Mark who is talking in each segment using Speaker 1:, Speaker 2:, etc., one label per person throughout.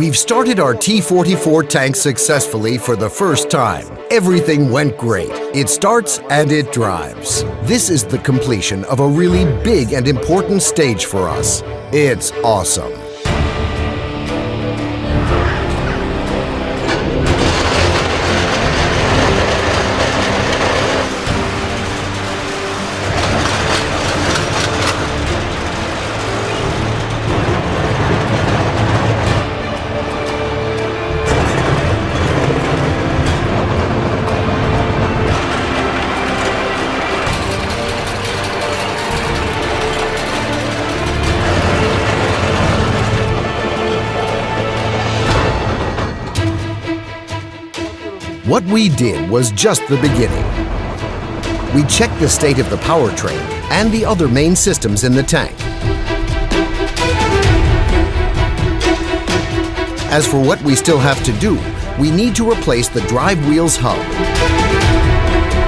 Speaker 1: We've started our T-44 tank successfully for the first time. Everything went great. It starts and it drives. This is the completion of a really big and important stage for us. It's awesome. What we did was just the beginning. We checked the state of the powertrain and the other main systems in the tank. As for what we still have to do, we need to replace the drive wheel's hub.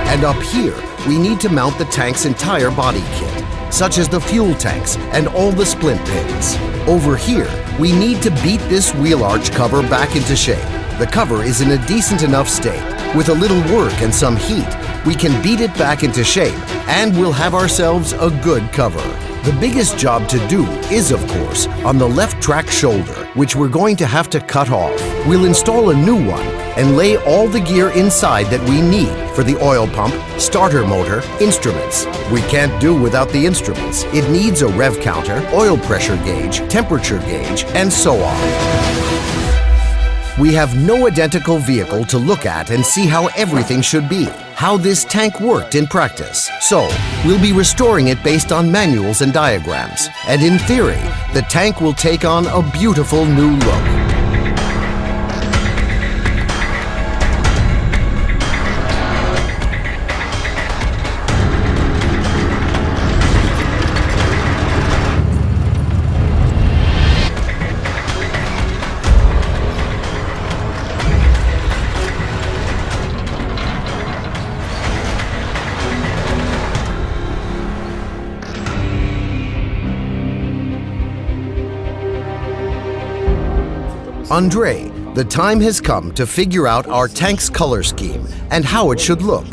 Speaker 1: And up here, we need to mount the tank's entire body kit, such as the fuel tanks and all the splint pins. Over here, we need to beat this wheel arch cover back into shape. The cover is in a decent enough state. With a little work and some heat, we can beat it back into shape and we'll have ourselves a good cover. The biggest job to do is, of course, on the left track shoulder, which we're going to have to cut off. We'll install a new one and lay all the gear inside that we need for the oil pump, starter motor, instruments. We can't do without the instruments. It needs a rev counter, oil pressure gauge, temperature gauge, and so on. We have no identical vehicle to look at and see how everything should be, how this tank worked in practice. So, we'll be restoring it based on manuals and diagrams. And in theory, the tank will take on a beautiful new look. Andre, the time has come to figure out our tank's color scheme and how it should look.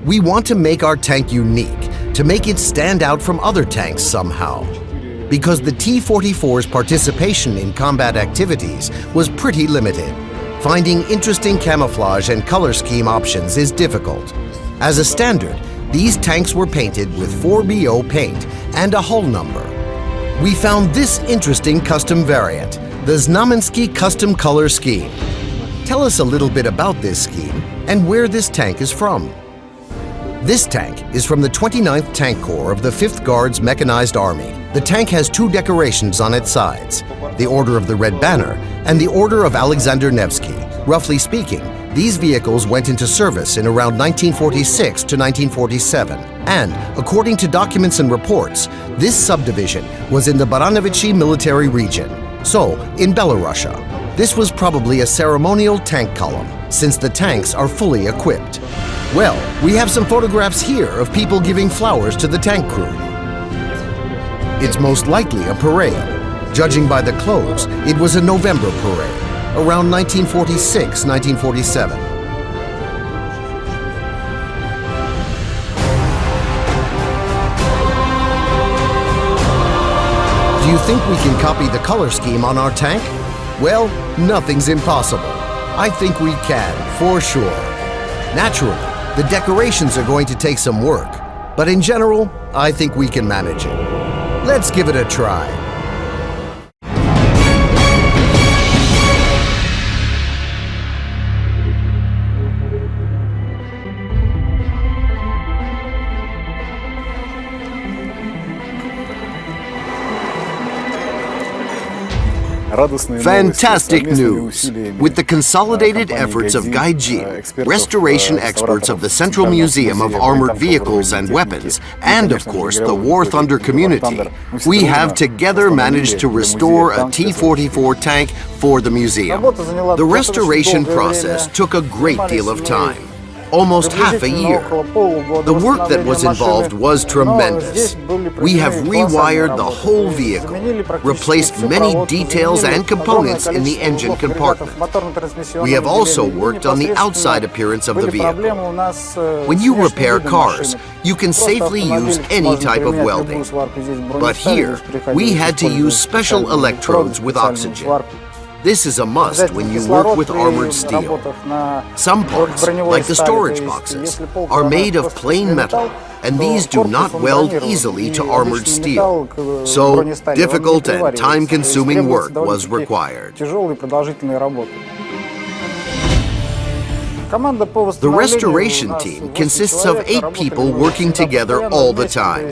Speaker 1: We want to make our tank unique, to make it stand out from other tanks somehow. Because the T-44's participation in combat activities was pretty limited. Finding interesting camouflage and color scheme options is difficult. As a standard, these tanks were painted with 4BO paint and a hull number. We found this interesting custom variant, the Znamensky Custom Color Scheme. Tell us a little bit about this scheme and where this tank is from. This tank is from the 29th Tank Corps of the 5th Guards Mechanized Army. The tank has two decorations on its sides, the Order of the Red Banner and the Order of Alexander Nevsky. Roughly speaking, these vehicles went into service in around 1946 to 1947, and, according to documents and reports, this subdivision was in the Baranovichi military region, so in Belarusia. This was probably a ceremonial tank column, since the tanks are fully equipped. Well, we have some photographs here of people giving flowers to the tank crew. It's most likely a parade. Judging by the clothes, it was a November parade, around 1946, 1947. Do you think we can copy the color scheme on our tank? Well, nothing's impossible. I think we can, for sure. Naturally, the decorations are going to take some work, but in general, I think we can manage it. Let's give it a try. Fantastic news! With the consolidated efforts of Gaijin, restoration experts of the Central Museum of Armored Vehicles and Weapons, and of course the War Thunder community, we have together managed to restore a T-44 tank for the museum. The restoration process took a great deal of time. almost half a year. The work that was involved was tremendous. We have rewired the whole vehicle, replaced many details and components in the engine compartment. We have also worked on the outside appearance of the vehicle. When you repair cars, you can safely use any type of welding. But here, we had to use special electrodes with oxygen. This is a must when you work with armored steel. Some parts, like the storage boxes, are made of plain metal, and these do not weld easily to armored steel. So, difficult and time-consuming work was required. The restoration team consists of 8 people working together all the time.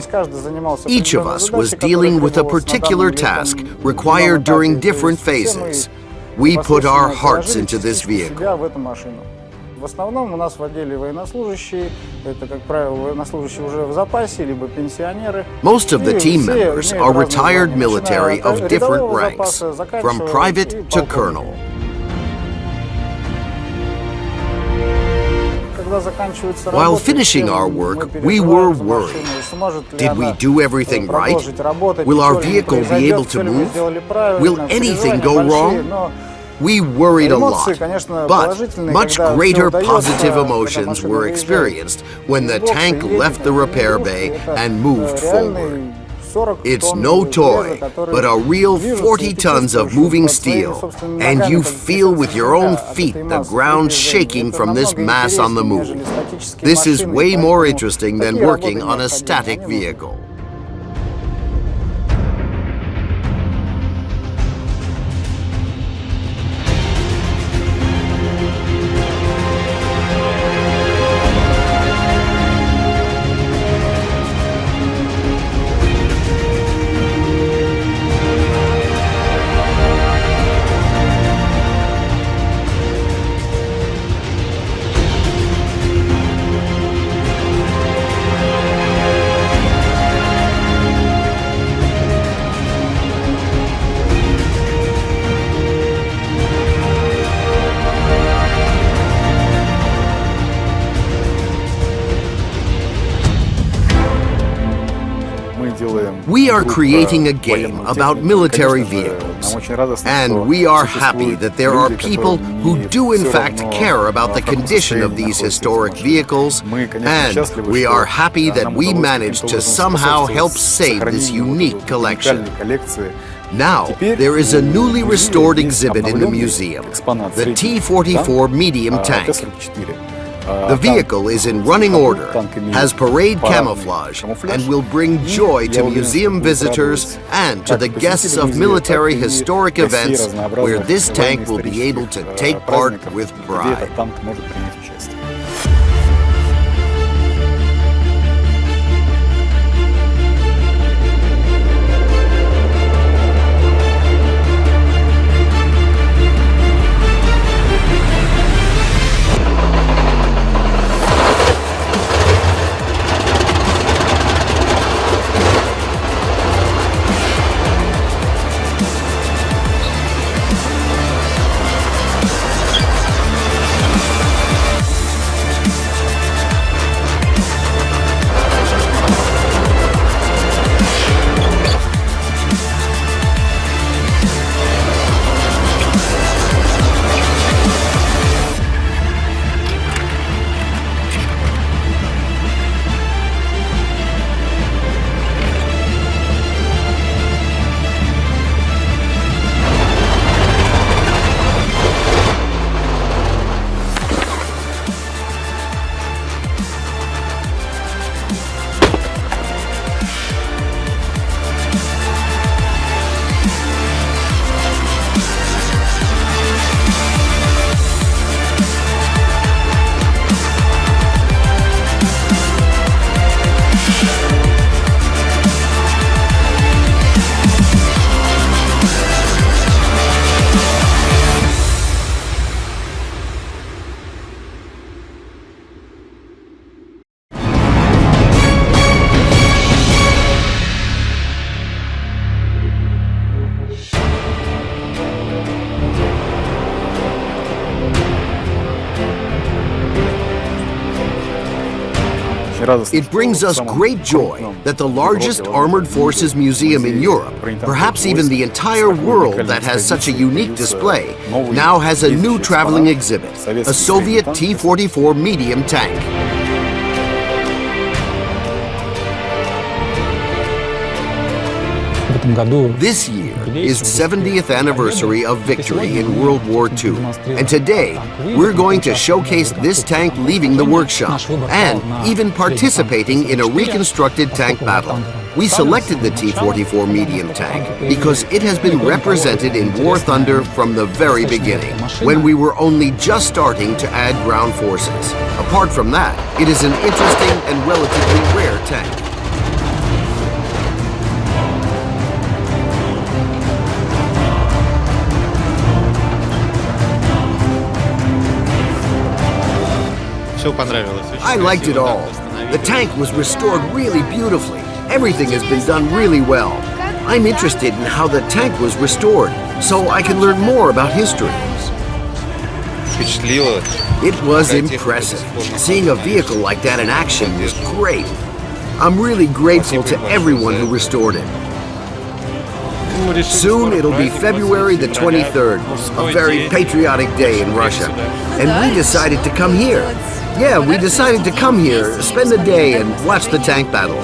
Speaker 1: Each of us was dealing with a particular task required during different phases. We put our hearts into this vehicle. Most of the team members are retired military of different ranks, from private to colonel. While finishing our work, we were worried. Did we do everything right? Will our vehicle be able to move? Will anything go wrong? We worried a lot, but much greater positive emotions were experienced when the tank left the repair bay and moved forward. It's no toy, but a real 40 tons of moving steel, and you feel with your own feet the ground shaking from this mass on the move. This is way more interesting than working on a static vehicle. We are creating a game about military vehicles, and we are happy that there are people who do in fact care about the condition of these historic vehicles, and we are happy that we managed to somehow help save this unique collection. Now, there is a newly restored exhibit in the museum, the T-44 medium tank. The vehicle is in running order, has parade camouflage, and will bring joy to museum visitors and to the guests of military historic events where this tank will be able to take part with pride. It brings us great joy that the largest armored forces museum in Europe, perhaps even the entire world that has such a unique display, now has a new traveling exhibit, a Soviet T-44 medium tank. This year is 70th anniversary of victory in World War II, and today we're going to showcase this tank leaving the workshop and even participating in a reconstructed tank battle. We selected the T-44 medium tank because it has been represented in War Thunder from the very beginning, when we were only just starting to add ground forces. Apart from that, it is an interesting and relatively rare tank. I liked it all. The tank was restored really beautifully. Everything has been done really well. I'm interested in how the tank was restored, so I can learn more about history. It was impressive. Seeing a vehicle like that in action was great. I'm really grateful to everyone who restored it. Soon it'll be February the 23rd, a very patriotic day in Russia. And we decided to come here. Yeah, we decided to come here, spend the day, and watch the tank battle.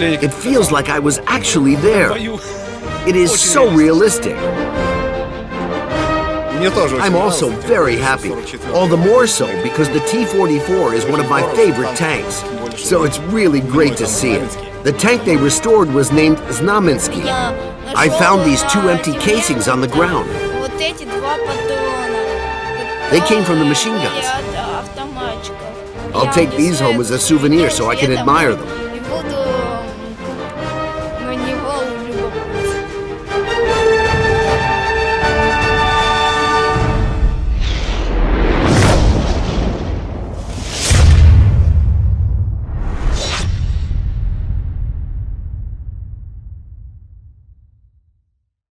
Speaker 1: It feels like I was actually there. It is so realistic. I'm also very happy, all the more so because the T-44 is one of my favorite tanks, so it's really great to see it. The tank they restored was named Znamensky. I found these two empty casings on the ground. They came from the machine guns. I'll take these home as a souvenir so I can admire them.